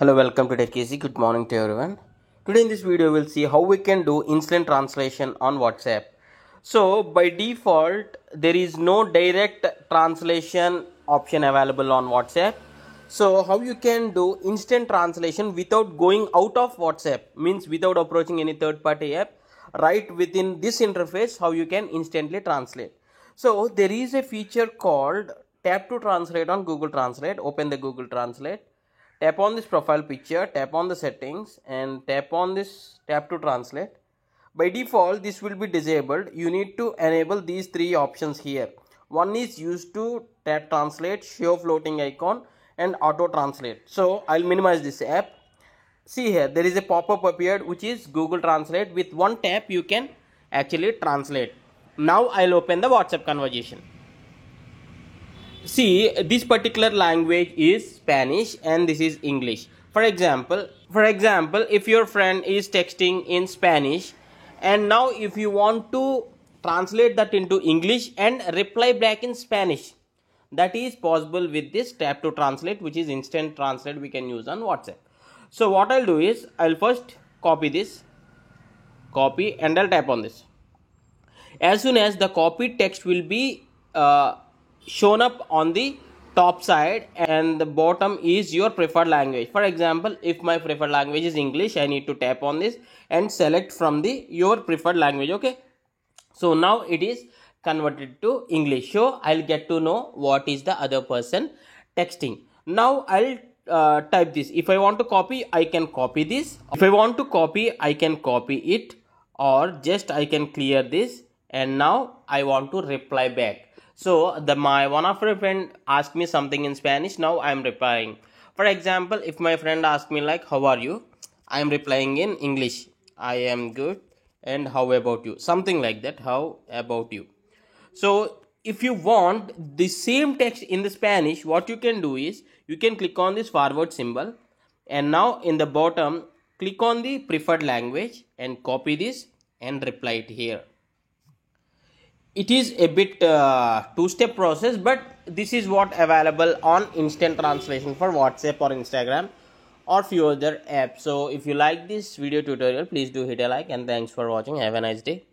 Hello, welcome to TechEasy. Good morning to everyone. Today in this video we'll see how we can do instant translation on WhatsApp. So by default there is no direct translation option available on WhatsApp. So how you can do instant translation without going out of WhatsApp, means without approaching any third party app, right within this interface how you can instantly translate. So there is a feature called tap to translate on Google Translate. Open the Google Translate. Tap on this profile picture, tap on the settings and tap on this tap to translate. By default this will be disabled. You need to enable these three options here. One is used to tap translate, show floating icon and auto translate. So I'll minimize this app. See here, there is a pop-up appeared which is Google Translate. With one tap you can actually translate. Now I'll open the WhatsApp conversation. See, this particular language is Spanish and this is English. For example, if your friend is texting in Spanish and now if you want to translate that into English and reply back in Spanish, that is possible with this tap to translate, which is instant translate we can use on WhatsApp. So what I'll do is I'll first copy this, and I'll tap on this. As soon as the copied text will be shown up on the top side and the bottom is your preferred language. For example, if my preferred language is English, I need to tap on this and select from the your preferred language. Okay, so now it is converted to English, so I'll get to know what is the other person texting. Now I'll type this. If I want to copy, I can copy this. If I want to copy, I can copy it, or just I can clear this, and now I want to reply back. So one of my friend asked me something in Spanish. Now I am replying. For example, if my friend asked me like, how are you? I am replying in English. I am good. And how about you? Something like that. How about you? So if you want the same text in the Spanish, what you can do is you can click on this forward symbol. And now in the bottom, click on the preferred language and copy this and reply it here. It is a bit two-step process, but this is what available on instant translation for WhatsApp or Instagram or few other apps. So if you like this video tutorial, please do hit a like, and thanks for watching. Have a nice day.